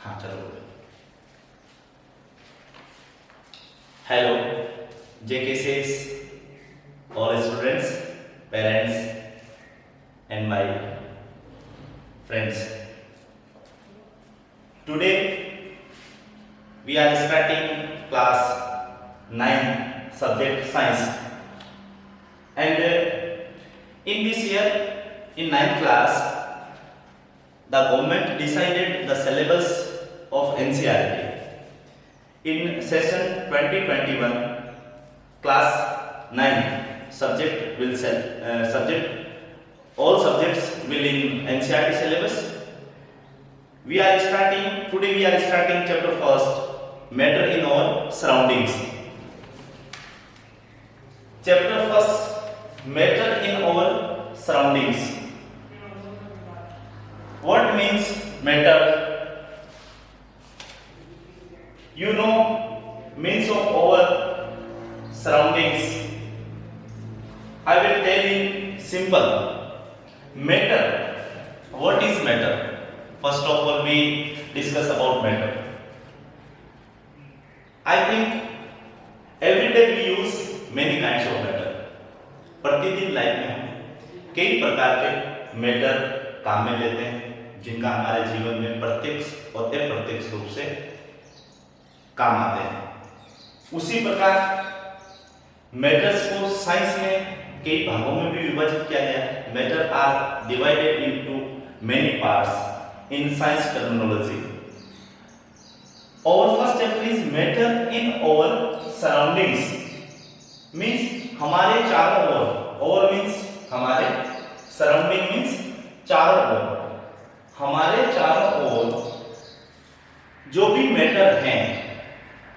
हाँ चलो। Hello JKC's, all students, parents and my friends. Today we are starting class 9 subject science, and in this year in 9th class the government decided the syllabus of NCERT. In session 2021 class 9 subject will all subjects will in NCERT syllabus. We are starting chapter first, matter in our surroundings. Chapter first, matter in our surroundings. What means matter? You know means of our surroundings. I will tell in simple. Matter. What is matter? First of all, we discuss about matter. I think every day we use many kinds of matter. प्रतिदिन life में हम कई प्रकार के matter काम में लेते हैं, जिनका हमारे जीवन में प्रत्यक्ष और अप्रत्यक्ष रूप से काम आते हैं। उसी प्रकार मैटर्स को साइंस में कई भागों में भी विभाजित किया गया है। Matter are divided into many parts in science terminology. Our first chapter is matter in our surroundings. Means हमारे चारों ओर, और मीन्स हमारे, सराउंडिंग मीन्स चारों ओर, हमारे चारों ओर जो भी मैटर हैं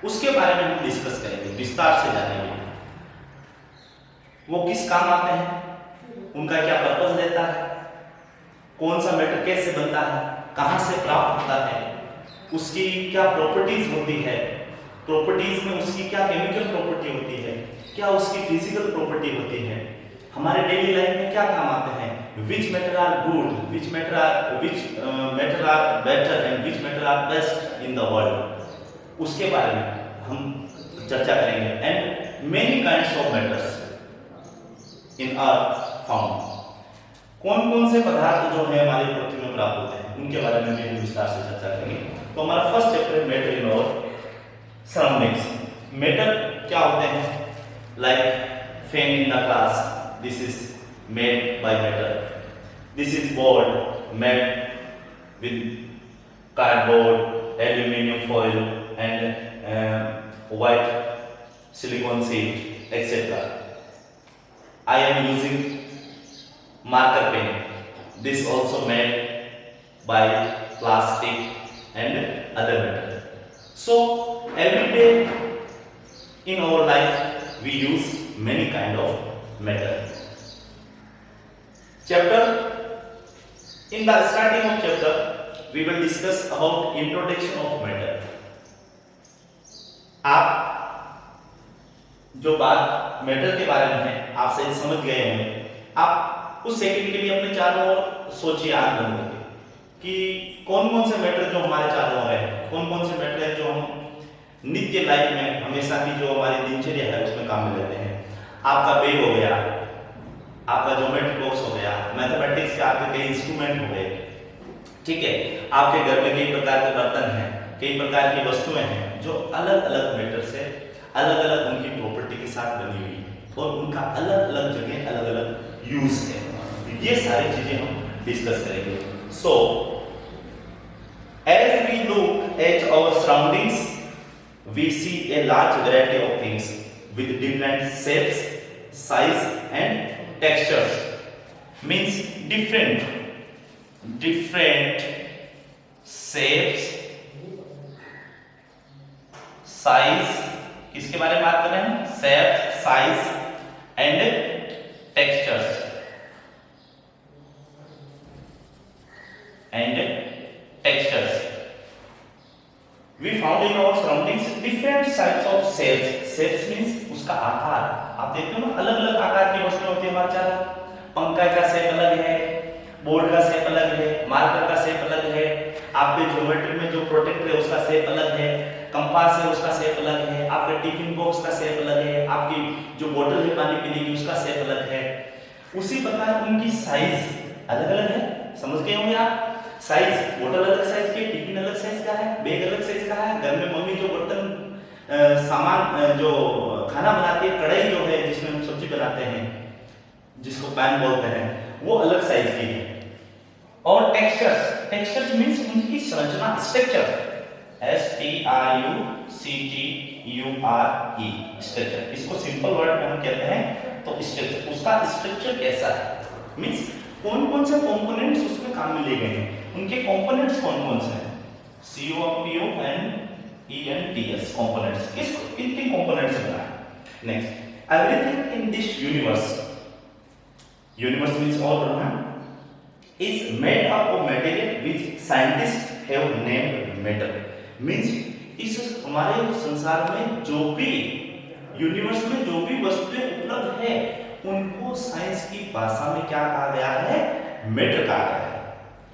उसके बारे में हम डिस्कस करेंगे, विस्तार से जानेंगे। वो किस काम आते हैं, उनका क्या पर्पस देता है, कौन सा मैटर कैसे बनता है, कहां से प्राप्त होता है, उसकी क्या प्रॉपर्टीज होती है, प्रॉपर्टीज में उसकी क्या केमिकल प्रॉपर्टी होती है, क्या उसकी फिजिकल प्रॉपर्टी होती है, हमारे डेली लाइफ में क्या काम आते हैं, which matter are good, which matter are better and which matter are best in the world, उसके बारे में हम चर्चा करेंगे। And many kinds of matters in earth found. कौन कौन से पदार्थ जो है हमारी पृथ्वी में प्राप्त होते हैं उनके बारे में भी हम विस्तार से चर्चा करेंगे। तो हमारा first chapter matter in our surroundings. Matter क्या होते हैं? Like fan in the class, this is made by matter. This is board made with cardboard, aluminium foil and white silicone sheet, etc. I am using marker pen. This also made by plastic and other matter. So every day in our life we use many kind of matter. Chapter, in the starting of chapter we will discuss about introduction of matter. आप जो बात matter के बारे में है आप सही समझ गए होंगे। आप कुछ सेकंड के लिए अपने चारों ओर सोचिए, आंख बंद करके, कि कौन कौन से मैटर जो हमारे चारों ओर है, कौन कौन से मैटर है जो हम नित्य लाइफ में हमेशा की जो हमारी दिनचर्या है उसमें काम में लेते हैं। आपका बैग हो गया, आपका ज्योमेट्री बॉक्स हो गया, मैथमेटिक्स के आपके कई इंस्ट्रूमेंट हो गए, ठीक है। आपके घर में कई प्रकार के बर्तन हैं, कई प्रकार की वस्तुएं हैं जो अलग अलग मैटर से अलग अलग उनकी प्रॉपर्टी के साथ बनी हुई है और उनका अलग अलग जगह अलग अलग यूज है। ये सारी चीजें हम डिस्कस करेंगे। So as we look at our surroundings we see a large variety of things with different shapes, size and textures. Means different shapes, size, किसके बारे में बात कर रहे हैं? Shape, size and textures we found in our surroundings different types of shapes. Shapes means उसका आकार। आप देखते हो ना, अलग अलग आकार की वस्तुएं होती है हमारे चारों। पंखा का शेप अलग है, बोर्ड का शेप अलग है, मार्कर का शेप अलग है, आपके ज्योमेट्री में जो प्रोटेक्टर है उसका शेप अलग है, कंपास है उसका शेप अलग है, आपके टिफिन बॉक्स का शेप अलग है, आपकी जो बोतल है पानी पीने की उसका शेप अलग है। उसी प्रकार उनकी साइज अलग अलग है। समझ गए होंगे आप? साइज, बोतल अलग साइज की, टिफिन अलग साइज का है, बैग अलग साइज का है, घर में मम्मी जो बर्तन सामान जो खाना बनाती है, कढ़ाई जो है जिसमें हम सब्जी बनाते हैं, जिसको पैन बोलते हैं, वो अलग साइज की है। और टेक्सचर्स मींस उनकी संरचना, स्ट्रक्चर, STRUCTURE, स्ट्रक्चर। इसको सिंपल वर्ड में हम कहते हैं तो स्ट्रक्चर। उसका स्ट्रक्चर कैसा है, मींस कौन कौन से कंपोनेंट्स उसमें काम में लिए गए हैं, उनके कंपोनेंट्स कौन कौन से हैं, COPONENTS कंपोनेंट्स, किन किन कंपोनेंट्स से बना है। Next, everything in this universe means all ब्रह्मांड is made up of material which scientists have named matter, means इस हमारे संसार में जो भी यूनिवर्स में जो भी वस्तुएं उपलब्ध है उनको साइंस की भाषा में क्या कहा गया है, मैटर कहा गया है।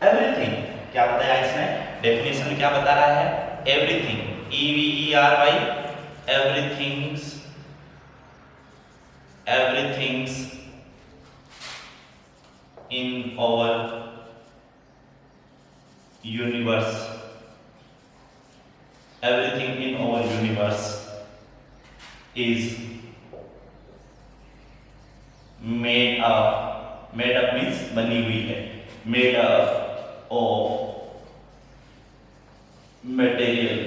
एवरीथिंग क्या बताया इसमें, डेफिनेशन में क्या बता रहा है, everything, EVERY, everything's in our universe, everything in our universe is made up means बनी हुई है, made up of material,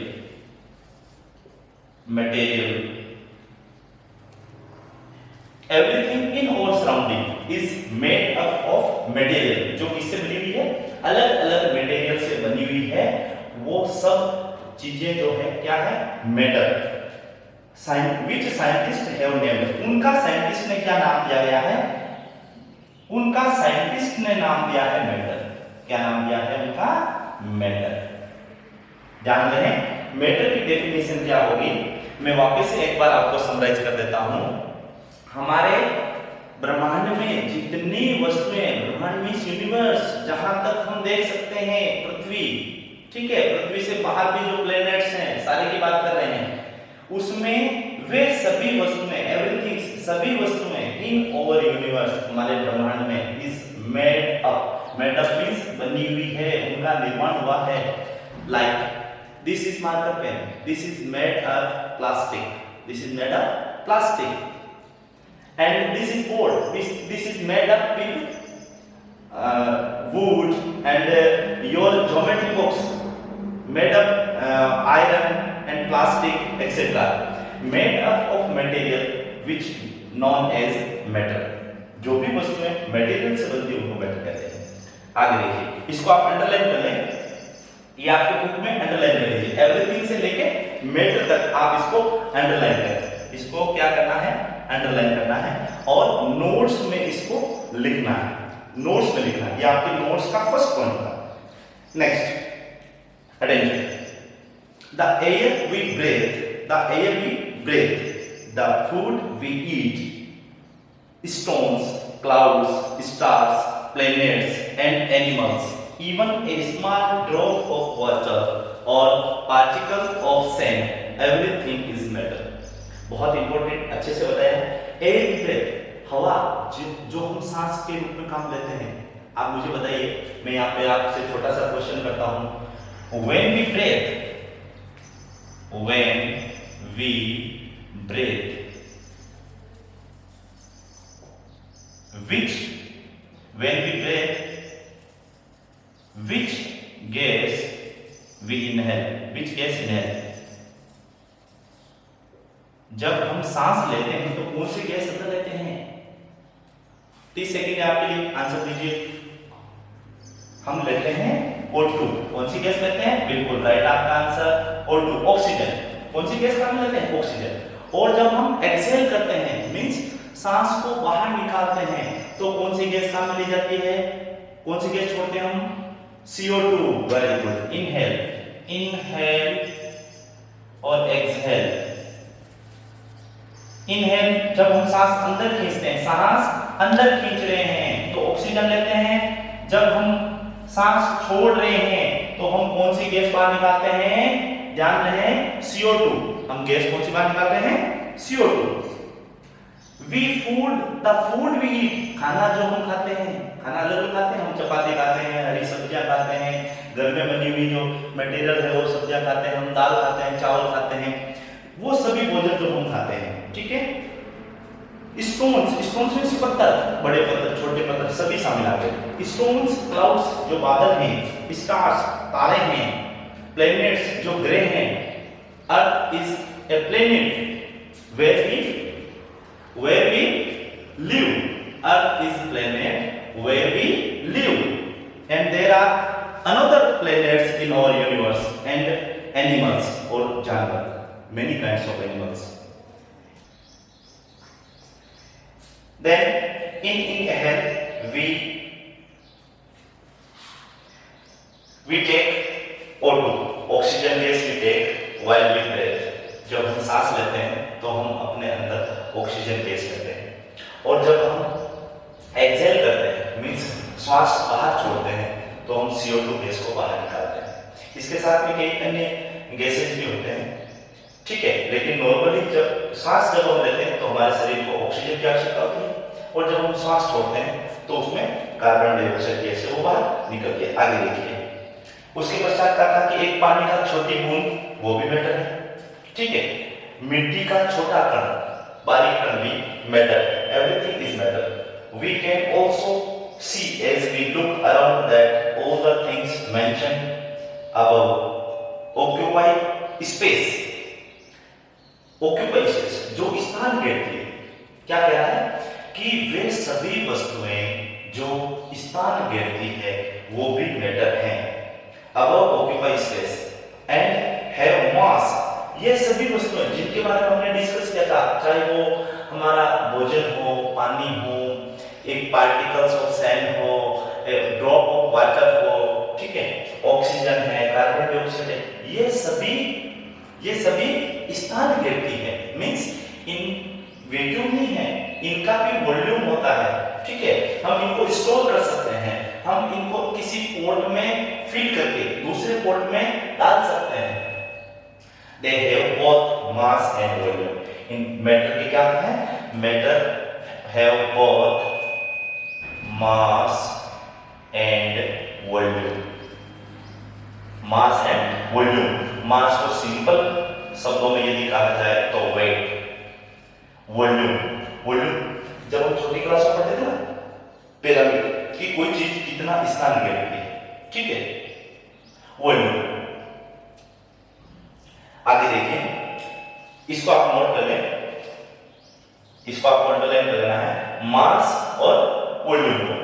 everything in our surrounding is made up of material, जो किससे बनी हुई है, अलग अलग मटेरियल से बनी हुई है। वो सब चीजें जो है क्या है, matter. Which scientist have named, उनका साइंटिस्ट ने क्या नाम दिया गया है, उनका साइंटिस्ट ने नाम दिया है मैटर। क्या नाम दिया है उनका, मैटर। ध्यान रहे मैटर की डेफिनेशन क्या होगी, मैं वापस से एक बार आपको समराइज कर देता हूं। हमारे ब्रह्मांड में जितनी वस्तुएं, ब्रह्मांड मींस यूनिवर्स, जहां तक हम देख सकते हैं पृथ्वी, ठीक है, पृथ्वी से बाहर भी जो प्लैनेट्स हैं सारे की बात कर रहे हैं, उसमें वे सभी वस्तुएं, एवरीथिंग, सभी वस्तुएं इन ओवर यूनिवर्स, हमारे ब्रह्मांड में इज मेड अप मींस बनी हुई है, उनका निर्माण हुआ है। Like this is marker pen, this is made of plastic, this is made of plastic, and this is board, this is made up with wood, and your geometry box made up iron and plastic etc, made up of material which known as matter। जो भी वस्तुएं material से बनती है उनको matter कहते हैं। आगे देखिए, इसको आप अंडरलाइन कर लें, ये आपके बुक में अंडरलाइन कर लीजिए, एवरीथिंग से लेके मैटर तक आप इसको अंडरलाइन करें। इसको क्या करना है, अंडरलाइन करना है, और नोट्स में इसको लिखना है, नोट्स में लिखना है, ये आपके नोट्स का फर्स्ट पॉइंट था। Next, attention, the air we breathe, the food we eat, stones, clouds, stars, planets and animals, even a small drop of water or particle of sand, everything is matter। बहुत important, अच्छे से बताया है। Air we breath, हवा जो हम सांस के रूप में काम लेते हैं। आप मुझे बताइए, मैं यहाँ पे आपसे छोटा सा क्वेश्चन करता हूँ, when we breathe, which gas we inhale, which gas inhale, जब हम सांस लेते हैं तो कौन सी गैस अंदर लेते हैं? 30 सेकंड आपके लिए आंसर दीजिए। हम लेते हैं O2। कौन सी गैस लेते हैं? बिल्कुल राइट आपका आंसर O2, ऑक्सीजन। कौन सी गैस काम लेते हैं? ऑक्सीजन। और जब हम एक्सहेल करते हैं मींस सांस को बाहर निकालते हैं तो कौन सी गैस काम में ली जाती है? कौन सी गैस छोड़ते हैं हम? CO2। Very good. इनहेल और एक्सहेल। इनहेल जब हम सांस अंदर खींचते हैं, सांस अंदर खींच रहे हैं तो ऑक्सीजन लेते हैं। जब हम सांस छोड़ रहे हैं तो हम कौन सी गैस बाहर निकालते हैं? ध्यान रहे, CO2। हम गैस कौन सी बाहर निकालते हैं? CO2। द फूड वी ईट, खाना जो हम खाते हैं, खाना अलग खाते हैं, हम चपाती खाते हैं, हरी सब्जियां खाते हैं, घर में बनी हुई जो मटेरियल है वो सब्जियां खाते हैं, हम दाल खाते हैं, चावल खाते हैं, वो सभी भोजन जो हम खाते हैं, ठीक है। स्टोन्स में पत्थर, बड़े पत्थर, छोटे पत्थर सभी शामिल आ गए। स्टोन्स, क्लाउड्स जो बादल हैं, स्टार्स तारे हैं, प्लैनेट्स जो ग्रह हैं, earth is a planet where we live. Earth is planet where we live, and there are another planets in our universe and animals or जानवर, many kinds of animals. Then in air we take O2, oxygen gas we take while we breathe. जब हम सांस लेते हैं तो हम अपने अंदर ऑक्सीजन गैस लेते हैं, और जब हम एक्सहेल करते हैं मींस श्वास बाहर छोड़ते हैं तो हम CO2 गैस को बाहर निकालते हैं। इसके साथ में कई अन्य गैसेज भी होते हैं, ठीक है, लेकिन नॉर्मली जब सांस जब हम लेते हैं तो हमारे शरीर को ऑक्सीजन की आवश्यकता होती है, और जब हम सांस छोड़ते हैं तो उसमें कार्बन डाइऑक्साइड गैस है वो बाहर निकलती है। आगे देखिए, उसके पश्चात कहा कि एक पानी का छोटी बूंद वो भी मैटर है, ठीक है। मिट्टी का छोटा कण, बारीक कण भी matter, everything is matter. We can also see as we look around that all the things mentioned above occupy space. Occupy space जो स्थान घेरती है, क्या कह रहा है कि वे सभी वस्तुएं जो स्थान घेरती है वो भी मैटर हैं, above occupy space and have मास। ये सभी वस्तुएं जिनके बारे में हमने डिस्कस किया था, चाहे वो हमारा भोजन हो, पानी हो, एक पार्टिकल्स ऑफ सैंड हो, ड्रॉप ऑफ वाटर हो, ठीक है, ऑक्सीजन है, कार्बन डाइऑक्साइड है, ये सभी स्थान घेरती है, मींस इन वैक्यूम नहीं है, इनका भी वॉल्यूम होता है, ठीक है। हम इनको स्टोर कर सकते हैं, हम इनको किसी पोर्ट में फिल करके दूसरे पोर्ट में डाल सकते हैं। They have both mass and volume. In matter की क्या है? Matter have both mass and volume. Mass and volume. Mass को सिंपल शब्दों में यदि कहा जाए तो weight. Volume जब हम छोटी क्लास में पढ़ते थे ना, पिरामिड की कोई चीज कितना स्थान घेरती है, ठीक है, वॉल्यूम। आगे देखिए, इसको आप नोट कर लें, इसको आपको अंडरलाइन कर लेना है, मास और वॉल्यूम को।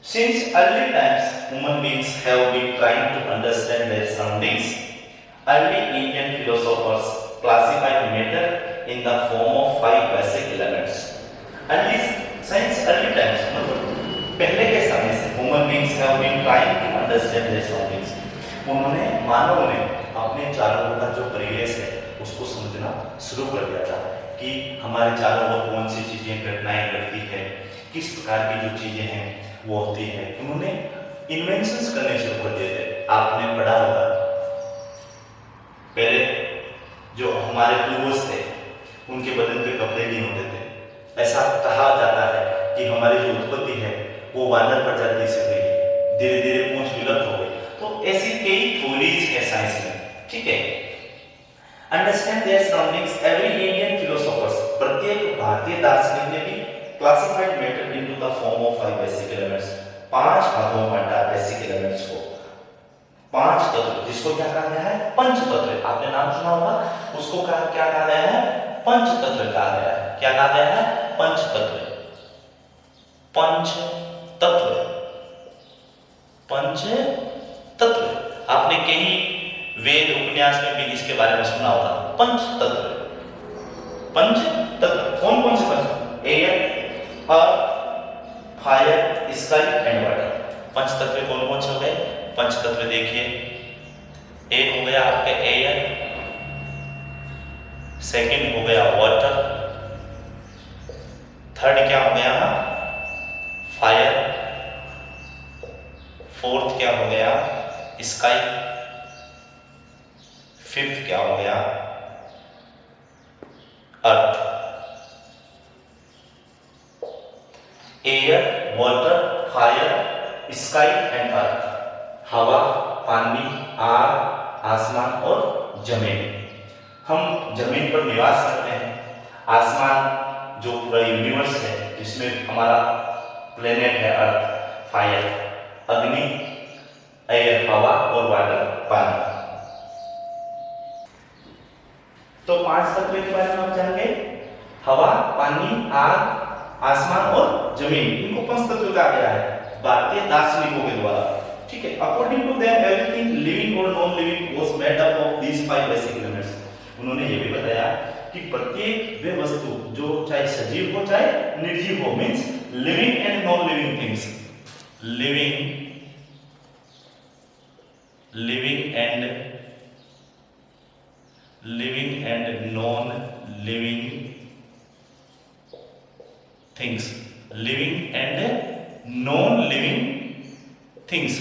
Since early times, human beings have been trying to understand their surroundings. Early Indian philosophers classified matter in the form of 5 basic elements. Early times, मतलब पहले के समय से human beings have been trying to understand their surroundings. उन्होंने, मानव ने अपने चारों ओर का जो परिवेश है उसको समझना शुरू कर दिया था कि हमारे चारों ओर कौन सी चीजें, घटनाएं घटती है, किस प्रकार की जो चीजें हैं वो होती है। उन्होंने इन्वेंशंस करने शुरू कर दिए थे। आपने पढ़ा होगा, पहले जो हमारे पूर्वज थे उनके बदन पे कपड़े नहीं होते थे। ऐसा कहा जाता है कि हमारी जो उत्पत्ति है वो वानर प्रजाति से हुई, धीरे धीरे पूंछ विलुप्त हो गई। तो ऐसी कई थ्योरीज है साइंस में, ठीक है। Understand their surroundings, every Indian philosophers, प्रत्येक भारतीय दार्शनिक ने भी classified matter into the form of 5 basic elements, 5 भागों में बांटा बेसिक एलिमेंट्स को। 5 तत्व, जिसको क्या कहा गया है? पंचतत्व। आपने नाम सुना होगा, उसको क्या कहा गया है? पंचतत्व कहा गया है। क्या कहा गया है? पंचतत्व। पंचतत्व आपने कहीं वेद उपन्यास में भी इसके बारे में सुना होगा। पंचतत्व कौन कौन से पंच? Air, earth, fire, sky and water. पंचतत्व कौन कौन से हो गए? पंचतत्व देखिए, एक हो गया आपका एयर, सेकंड हो गया वाटर, थर्ड क्या हो गया? फायर, फोर्थ क्या हो गया? स्काई। फिफ्थ क्या हो गया? Earth. Air, water, fire, sky and earth. हवा, पानी, आग, आसमान और जमीन। हम जमीन पर निवास करते हैं। आसमान जो पूरा यूनिवर्स है जिसमें हमारा प्लेनेट है अर्थ, फायर अग्नि, एयर हवा और वाटर पानी। तो 5 तत्वों के बारे में आप जान गए। हवा, पानी, आग, आसमान और जमीन, इनको पंच तत्व कहा गया है भारतीय दार्शनिकों के द्वारा। ठीक है। According to them everything living और non living was made up of these 5 basic elements. उन्होंने ये भी बताया कि प्रत्येक वे वस्तु जो चाहे सजीव हो चाहे निर्जीव हो, means living and non living things, living and non living things, living and non living things,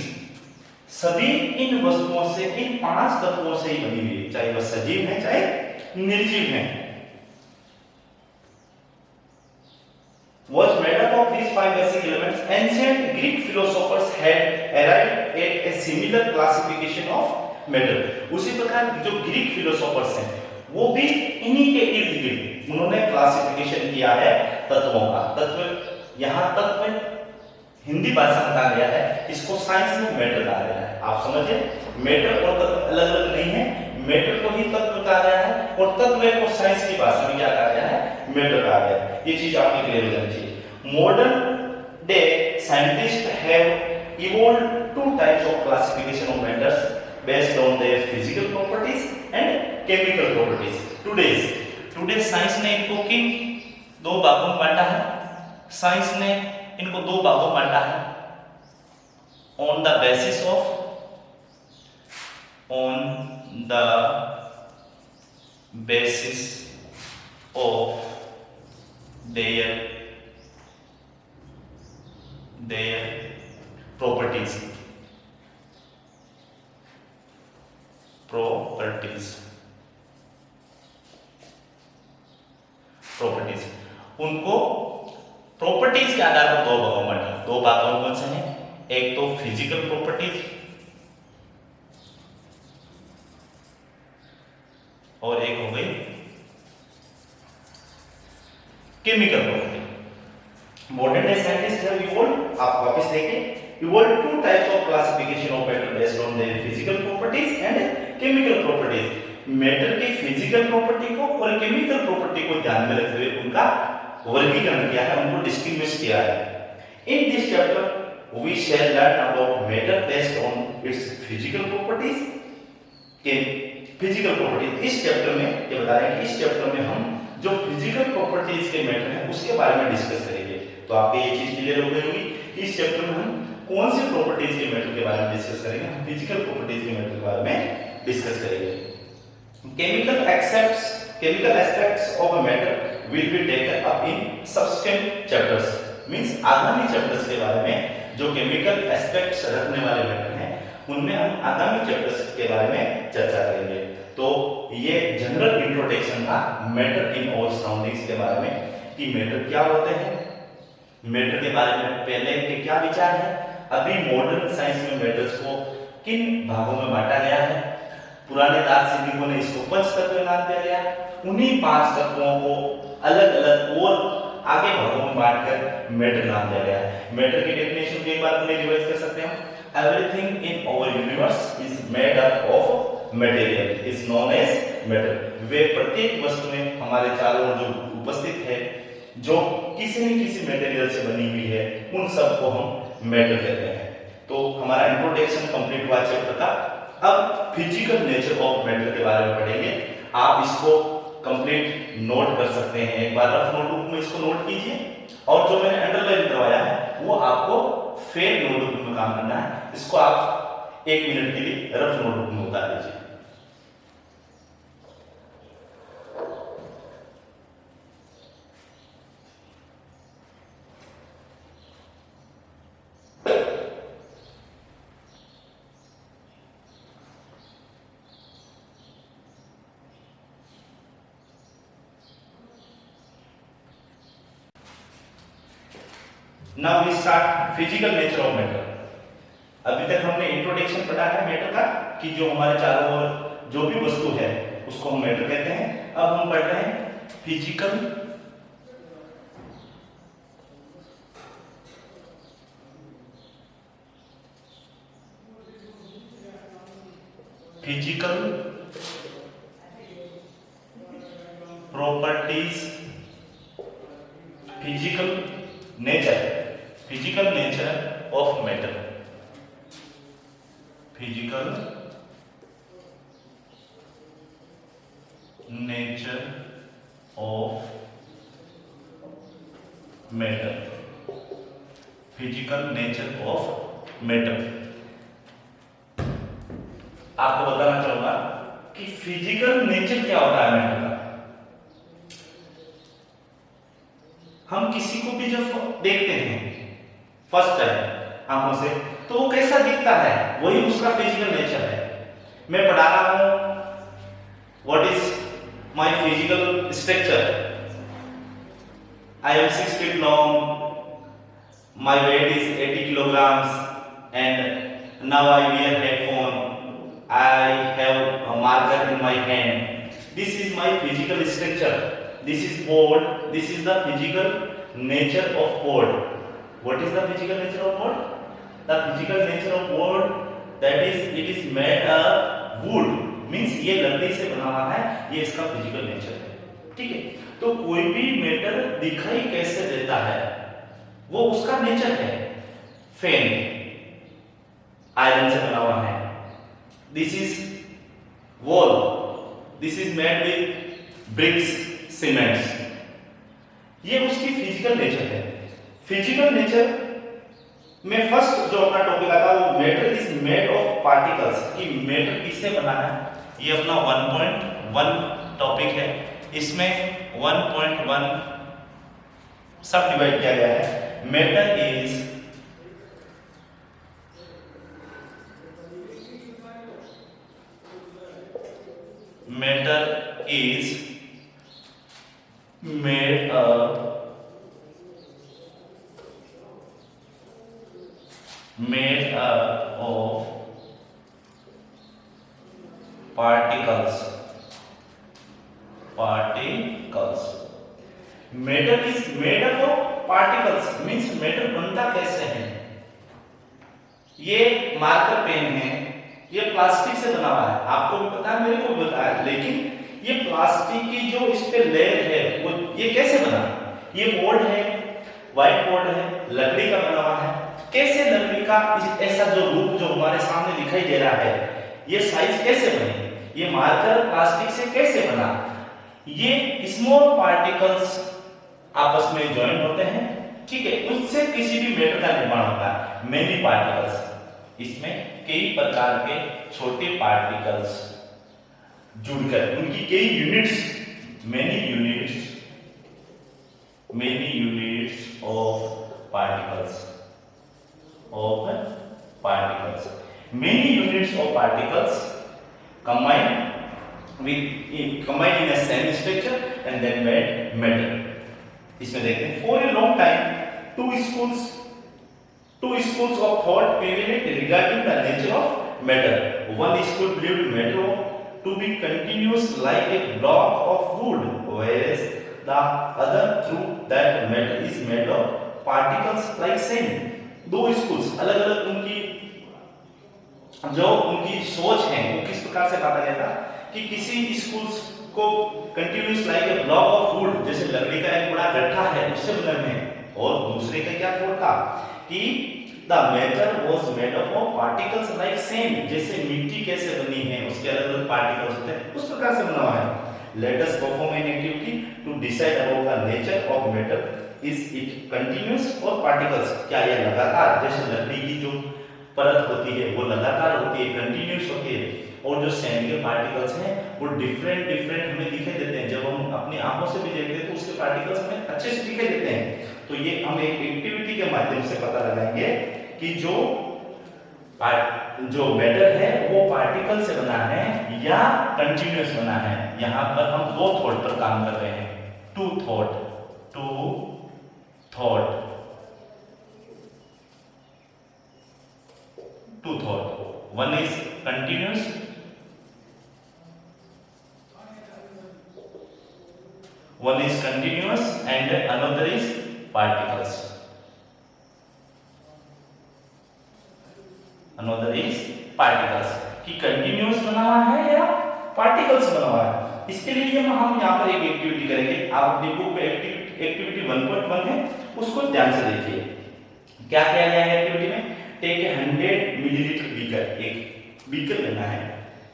सभी इन वस्तुओं से, इन 5 तत्वों से ही बनी हुई है, चाहे वह सजीव है चाहे निर्जीव है। Was made up of these 5 basic elements. Ancient Greek philosophers had arrived at a similar classification of matter. उसी प्रकार जो ग्रीक फिलोसोफर्स हैं वो भी इन्हीं के इर्द गिर्द उन्होंने क्लासिफिकेशन किया है तत्वों का। तत्व, यहाँ तत्व हिंदी भाषा में कहा गया है, इसको साइंस में मैटर कहा गया है। आप समझे, मैटर और तत्व अलग अलग नहीं है। मैटर को ही तत्व कहा गया है और तत्व को साइंस की भाषा में क्या कहा गया है? मैटर कहा गया है। ये चीज आपको क्लियर हो जानी चाहिए। Modern day scientist have evolved 2 types of classification of matters based on their physical properties and chemical properties. Today science ने इनको किन 2 भागों में बांटा है? साइंस ने इनको 2 भागों में बांटा है। On the basis of their properties उनको प्रॉपर्टीज के आधार पर 2 भागों में बांटा। 2 भाग कौन से हैं? एक तो फिजिकल प्रॉपर्टीज और एक हो गई chemical property. Modern day scientist have evolved, आप वापस देखें, evolved 2 types of classification of matter based on their physical properties and chemical properties. Matter की फिजिकल प्रॉपर्टी को और केमिकल प्रॉपर्टी को ध्यान में रखते हुए उनका वर्गीकरण किया है, उनको डिस्टिंग्विश किया है। In this chapter we shall learn about matter based on its physical properties के फिजिकल प्रॉपर्टीज। इस चैप्टर में ये बता रहे हैं कि इस चैप्टर में हम जो फिजिकल प्रॉपर्टीज के मैटर हैं उसके बारे में डिस्कस करेंगे। तो आपको ये चीज क्लियर हो गई होगी कि इस चैप्टर में हम कौन से प्रॉपर्टीज के मैटर के बारे में डिस्कस करेंगे? हम फिजिकल प्रॉपर्टीज के मैटर के बारे में डिस्कस करेंगे। Chemical aspects of a matter will be taken up in subsequent chapters, means आगामी चैप्टर्स के बारे में जो केमिकल एस्पेक्ट्स रखने वाले मैटर हैं उनमें हम आगामी चैप्टर्स के बारे में चर्चा करेंगे। तो ये जनरल इंट्रोडक्शन था मैटर इन आवर सराउंडिंग्स के बारे में कि मैटर क्या होते हैं, मैटर के बारे में पहले के क्या विचार है, अभी मॉडर्न साइंस में मैटर्स को किन भागों में बांटा गया है, पुराने दार्शनिकों ने इसको पंच तत्व नाम दिया गया, उन्हीं 5 तत्वों को अलग अलग और आगे भागों में बांटकर मैटर नाम दिया गया है। मैटर की डेफिनेशन को एक बार अपने रिवाइज कर सकते हैं। Everything in our universe is made up of material is known as matter. वे प्रत्येक वस्तु में हमारे चारों ओर जो उपस्थित है, जो किसी न किसी मटेरियल से बनी हुई है, उन सब को हम मैटर कहते हैं। तो हमारा इंट्रोडक्शन कंप्लीट हुआ चैप्टर का। अब फिजिकल नेचर ऑफ मैटर के बारे में पढ़ेंगे। आप इसको कंप्लीट नोट कर सकते हैं, एक बार रफ नोटबुक में इसको नोट कीजिए और जो मैंने अंडरलाइन करवाया है वो आपको फेल नोटबुक में काम करना है। इसको आप 1 मिनट के लिए रफ नोटबुक में उतार लीजिए। Now we start physical nature of matter. अभी तक हमने इंट्रोडक्शन पढ़ा है मैटर का कि जो हमारे चारों ओर जो भी वस्तु है उसको हम मैटर कहते हैं। अब हम पढ़ रहे हैं physical properties, physical nature of matter, physical nature of matter, physical nature of matter. आपको बताना चाहूंगा कि फिजिकल नेचर क्या होता है मैटर का। हम किसी को भी जब देखते हैं फर्स्ट टाइम आंखों से, तो वो कैसा दिखता है, वही उसका फिजिकल नेचर है। मैं पढ़ा रहा हूं what is my physical structure. I am 6 feet long, my weight is 80 kilograms, and now I wear headphone. I have a marker in my hand. This is my physical structure. This is board. This is the physical nature of board. What is the physical nature of board? The physical nature of board, that is, it is made of wood. Means ये लकड़ी से बना हुआ है, ये इसका physical nature है। ठीक है, तो कोई भी मैटर दिखाई कैसे देता है, वो उसका नेचर है। फैन आयरन से बना हुआ है। This is wall, this is made with bricks, cements. ये उसकी फिजिकल नेचर है। फिजिकल नेचर में फर्स्ट जो अपना टॉपिक आता है वो matter is made of particles, कि मैटर किससे बना है। ये अपना 1.1 टॉपिक है। इसमें 1.1 सब डिवाइड किया गया है। Matter is made up of particles. Matter is made up of particles, means matter बनता कैसे है। ये मार्कर पेन है, ये प्लास्टिक से बना हुआ है। आपको भी पता है, मेरे को भी पता है, लेकिन ये प्लास्टिक की जो इस पे लेयर है वो ये कैसे बना। ये बोर्ड है, व्हाइट बोर्ड है, लकड़ी का बना हुआ है। कैसे लकड़ी का ऐसा जो रूप जो हमारे सामने दिखाई दे रहा है, ये साइज कैसे बने, ये मार्कर प्लास्टिक से कैसे बना। ये स्मॉल पार्टिकल्स आपस में ज्वाइन होते हैं, ठीक है, उससे किसी भी मैटर का निर्माण होता है। मेनी पार्टिकल्स, इसमें कई प्रकार के छोटे पार्टिकल्स जुड़कर उनकी कई units, many units of particles, many units of particles combined in a same structure and then made matter. इसमें देखते हैं, for a long time two schools of thought prevailed regarding the nature of matter. One school believed matter to be continuous like a block of wood, whereas the other threw that matter is made of particles like sand. दो schools अलग अलग उनकी जो उनकी सोच है वो किस प्रकार से बांटा गया था कि किसी स्कूल्स को continuous like a block of would, जैसे लकड़ी का एक बड़ा गट्ठा है उससे बने हैं, और दूसरे का क्या थॉट था कि the matter was made up of particles like sand, जैसे मिट्टी कैसे बनी है उसके अलग अलग पार्टिकल्स होते हैं, उस प्रकार से बना हुआ है। Let us perform an activity to decide about the nature of matter. Is it continuous और पार्टिकल्स, क्या यह लगातार, जैसे लकड़ी की जो परत होती है वो लगातार होती है, कंटिन्यूअस होती है, और जो सैंड के पार्टिकल्स हैं वो डिफरेंट हमें दिखाई देते हैं। जब हम अपनी आंखों से भी देखते हैं तो उसके पार्टिकल्स हमें अच्छे से दिखाई देते हैं। तो ये हम एक एक्टिविटी के माध्यम से पता लगाएंगे कि जो मैटर है वो पार्टिकल से बना है या कंटिन्यूअस बना है। यहाँ पर हम दो थॉट पर काम कर रहे हैं, two thought two thought. One is continuous, and another is particles. कि कंटिन्यूअस बना हुआ है या पार्टिकल्स बना हुआ है। इसके लिए हम यहाँ पर एक एक्टिविटी करेंगे। आप अपनी बुक में एक्टिविटी 1.1 है, उसको ध्यान से देखिए। क्या किया गया है एक्टिविटी में? टेक 100 मिलीलीटर बीकर, एक बीकर लेना है।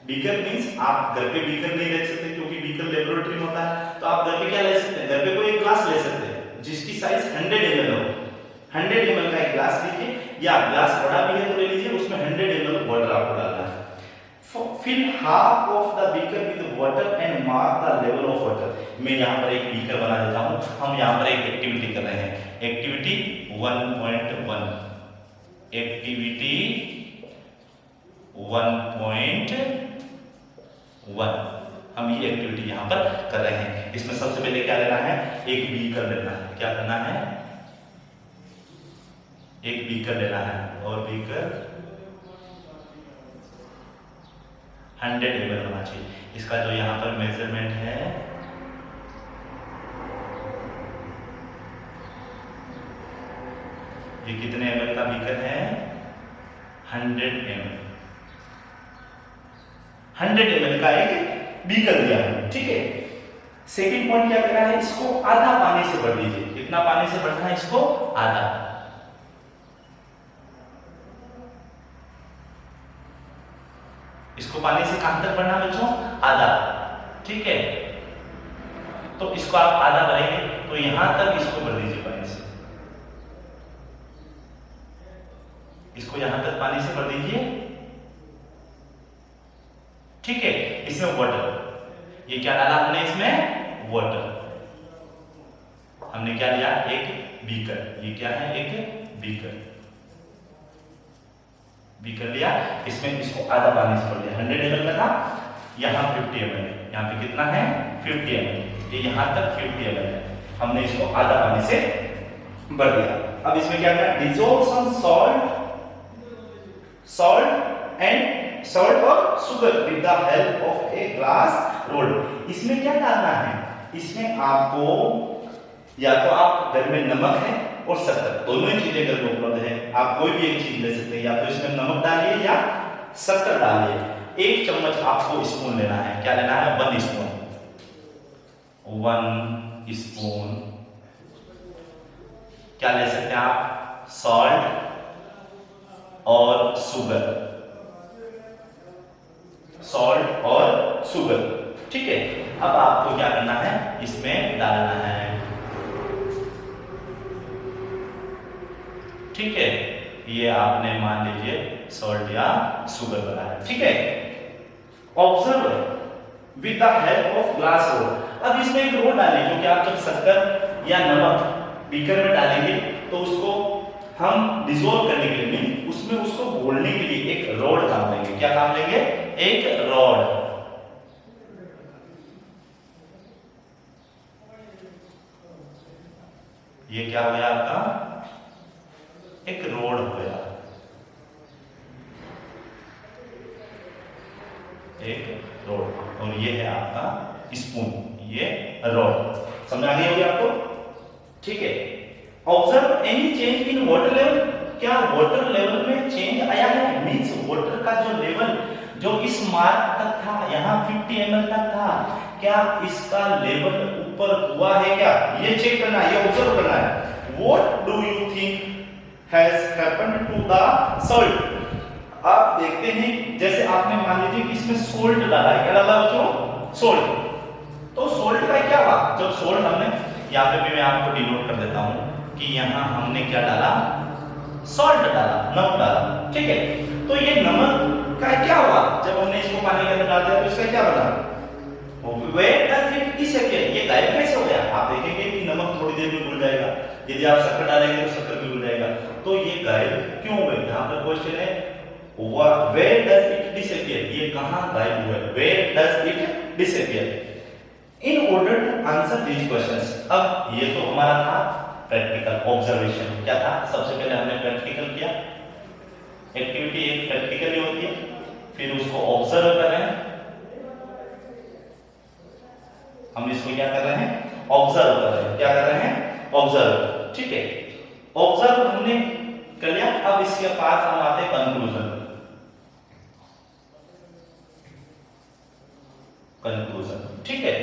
बीकर मींस आप घर पे बीकर नहीं रख सकते क्योंकि बीकर लेबोरेटरी में होता है, तो आप घर पे क्या ले सकते हैं? घर पे कोई एक ग्लास ले सकते हैं जिसकी साइज 100 ml हो। 100 ml का एक ग्लास लीजिए, या ग्लास बड़ा भी है तो ले लीजिए, उसमें 100 ml वाटर आपको डालना है। Fill half of the beaker with water and mark the level of water. मैं यहाँ पर एक बीकर बना देता हूँ। हम यहाँ पर एक एक्टिविटी कर रहे हैं, एक्टिविटी 1.1। एक्टिविटी 1.1 हम ये एक्टिविटी यहाँ पर कर रहे हैं। इसमें सबसे पहले क्या लेना है? एक बीकर लेना है। क्या करना है? एक बीकर लेना है, और बीकर 100 ml होना चाहिए। इसका जो यहाँ पर मेजरमेंट है, ये कितने ml का बीकर है? 100 ml। 100 ml का एक बीकर लिया है, ठीक है। सेकंड पॉइंट क्या करना है? इसको आधा पानी से भर दीजिए। कितना पानी से भरना है इसको? आधा। इसको पानी से कहां तक भरना बच्चों? आधा, ठीक है। तो इसको आप आधा भरेंगे तो यहां तक इसको भर दीजिए पानी से। इसको यहां तक पानी से भर दीजिए, ठीक है। इसमें वाटर, ये क्या डाला हमने इसमें? वाटर। हमने क्या लिया? एक बीकर। ये क्या है? एक बीकर। बीकर लिया, इसमें इसको आधा पानी से भर दिया। 100 ml का था, यहाँ 50 ml, यहाँ पे कितना है? 50 ml। ये यहाँ तक 50 ml है, हमने इसको आधा पानी से भर दिया। अब इसमें क्या करना? डिसॉल्व सम सॉल्ट और sugar with the help of a glass rod. इसमें क्या डालना है? इसमें आपको या तो आप घर में नमक है और शक्कर, दोनों ही चीजें घर में उपलब्ध है। आप कोई भी एक चीज ले सकते हैं, या तो इसमें नमक डालिए या शक्कर डालिए। 1 चम्मच आपको स्पून लेना है। क्या लेना है? 1 स्पून। 1 स्पून। क्या ले सकते हैं आप? सॉल्ट और शुगर। सॉल्ट और शुगर, ठीक है। अब आपको क्या करना है? इसमें डालना है, ठीक है। ये आपने मान लीजिए सॉल्ट या शुगर बनाया, ठीक है। Observe with the help of glass rod. अब इसमें एक रोड डालें, क्योंकि आप जब शक्कर या नमक बीकर में डालेंगे तो उसको हम डिसॉल्व करने के लिए, उसमें उसको घोलने के लिए एक रॉड काम लेंगे। क्या काम लेंगे? एक रॉड। ये क्या हो गया आपका? एक रोड हो गया, एक रोड। और ये है आपका स्पून, ये रॉड। समझ आ गई होगी आपको, ठीक है। Observe any change in water level. क्या वाटर लेवल में चेंज आया है? मींस वाटर का जो लेवल जो इस मार्क तक था, यहाँ 50 ml तक था, क्या इसका लेवल ऊपर हुआ है क्या? ये चेक करना है, ये ऑब्जर्व करना है। What do you think has happened to the salt? आप देखते हैं, जैसे आपने मान लीजिए कि इसमें सोल्ट डाला है। क्या डाला बच्चों? सोल्ट। तो सोल्ट का क्या हुआ? जब सोल्ट हमने, यहाँ पे भी मैं आपको डिनोट कर देता हूँ कि यहाँ हमने क्या डाला? सॉल्ट डाला, नमक डाला, ठीक है। तो ये नमक का क्या हुआ? जब हमने इसको पानी के अंदर डाल दिया तो इसका क्या बना? Where does it disappear? ये गायब कैसे हो गया? आप देखेंगे कि नमक थोड़ी देर में घुल जाएगा, यदि आप शक्कर डालेंगे तो शक्कर भी घुल जाएगा। तो ये गायब क्यों हुए? यहाँ पर क्वेश्चन है where does it disappear? ये कहाँ गायब हुआ? Where does it disappear? In order to answer these questions, अब ये तो हमारा था प्रैक्टिकल ऑब्जर्वेशन। क्या था? सबसे पहले हमने प्रैक्टिकल किया, एक्टिविटी एक प्रैक्टिकली होती है, फिर उसको ऑब्जर्व कर रहे हैं, हम इसको क्या कर रहे हैं, ऑब्जर्व कर रहे हैं। क्या कर रहे हैं, ऑब्जर्व। ठीक है, ऑब्जर्व हमने कर लिया। अब इसके पास हम आते हैं कंक्लूजन। कंक्लूजन, ठीक है,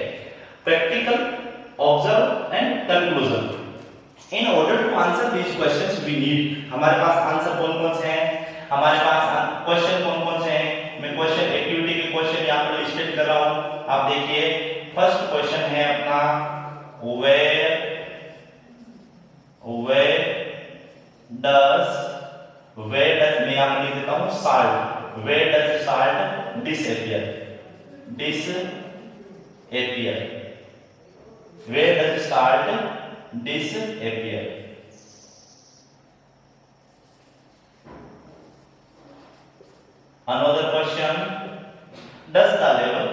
practical, observe and conclusion. In order to answer these questions we need, हमारे पास आंसर कौन कौन से हैं, हमारे पास क्वेश्चन कौन कौन से हैं। मैं क्वेश्चन, एक्टिविटी के क्वेश्चन यहां पर लिस्टेड कर रहा हूं, आप देखिए। फर्स्ट क्वेश्चन है अपना वेयर डज मैं यहां पर लिख देता हूं salt, where does salt disappear, where does salt disappear? Another question, does the level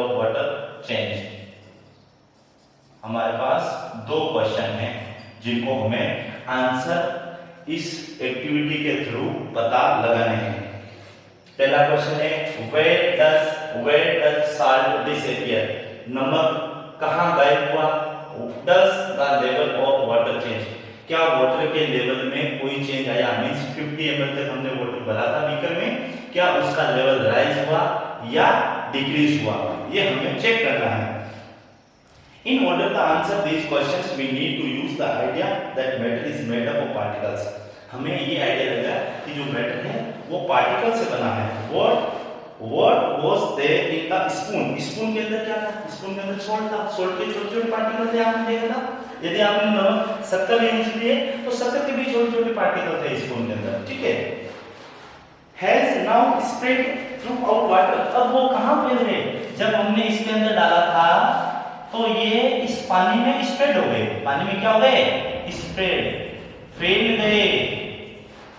of water change? हमारे पास दो क्वेश्चन हैं जिनको हमें आंसर इस एक्टिविटी के थ्रू पता लगाने हैं। पहला क्वेश्चन है where does salt disappear? नमक कहां गायब हुआ? does the level of water change? क्या वाटर के लेवल में कोई चेंज आया? मींस 50 ml तक हमने वाटर भरा था बीकर में, क्या उसका लेवल राइज हुआ या डिक्रीज हुआ? ये हमें चेक करना है। In order to answer these questions, we need to use the idea that matter is made up of particles. हमें ये आइडिया लगा कि जो मैटर है वो पार्टिकल से बना है। What was there in the spoon? Spoon के अंदर क्या था? स्पून के अंदर सॉल्ट था। सॉल्ट के छोटे-छोटे पार्टिकल थे, आपने देखा था। यदि आपने नमक शक्कर यूज किए तो शक्कर के भी छोटे-छोटे पार्टिकल थे स्पून के अंदर, ठीक है। Has now spread throughout water. अब वो कहाँ फैल गए? जब हमने इसके अंदर डाला था तो ये इस पानी में स्प्रेड हो गए। पानी में क्या हो गए? स्प्रेड, फैल गए,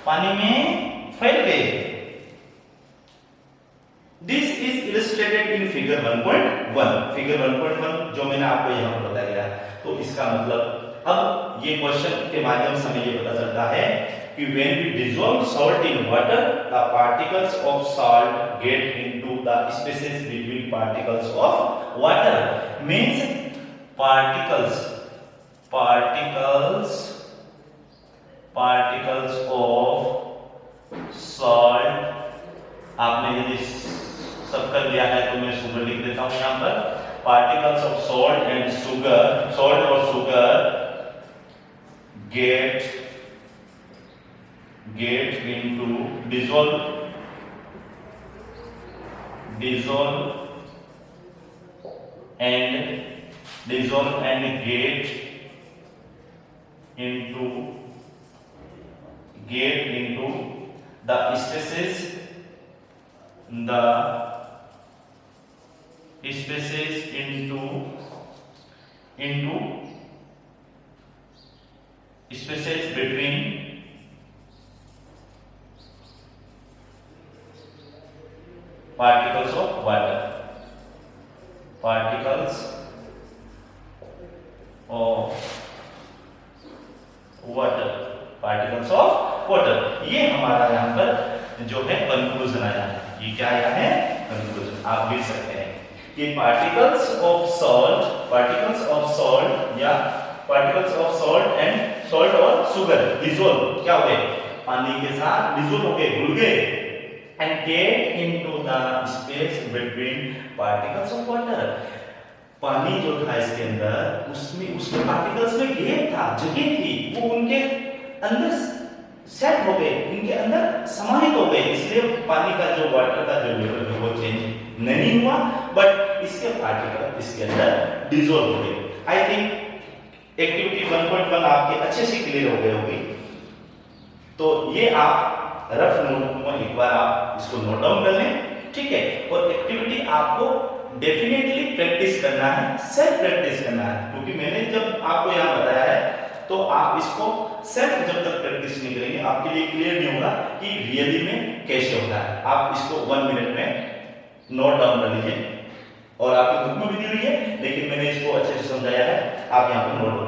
पानी में फैल गए। This is illustrated in figure 1.1। Figure 1.1 जो मैंने आपको यहाँ पर बताया गया। तो इसका मतलब अब ये क्वेश्चन के माध्यम से हमें ये पता चलता है कि when we dissolve salt in water, the particles of salt get into the spaces between particles of water. Means particles of salt, आपने यदि शक्कर लिया है तो मैं शुगर लिख देता हूं यहां पर। particles of salt and sugar, salt और sugar get into dissolve and get into the spaces into spaces between particles of water. Particles of water. ये हमारा यहाँ पर जो है कंक्लूजन आया है। ये क्या आया है? कंक्लूजन। आप लिख सकते हैं कि particles of salt and salt और sugar dissolve, क्या हो गए? पानी के साथ डिसोल्व हो गए, घुल गए, and get into the space between particles of water. पानी जो था इसके अंदर, उसमें उसके पार्टिकल्स में गैप था, जगह थी, वो उनके अंदर सेट हो गए, इनके अंदर समाहित हो गए। इसलिए पानी का जो वाटर का जो लेवल है वो चेंज नहीं हुआ, बट इसके पार्टिकल इसके अंदर डिसॉल्व हो गए। आई थिंक एक्टिविटी 1.1 आपके अच्छे से क्लियर हो गई होगी। तो ये आप रफ नोट में एक बार आप इसको नोट डाउन कर लें, ठीक है। और एक्टिविटी आपको डेफिनेटली प्रैक्टिस करना है, सेल्फ प्रैक्टिस करना है, क्योंकि मैंने जब आपको यहाँ बताया है तो आप इसको सेल्फ जब तक प्रैक्टिस नहीं करेंगे आपके लिए क्लियर नहीं होगा कि रियली में कैसे होता है। आप इसको 1 मिनट में नोट डाउन कर लीजिए। और आपकी बुक में भी दी हुई है, लेकिन मैंने इसको अच्छे से समझाया है, आप यहाँ पर नोट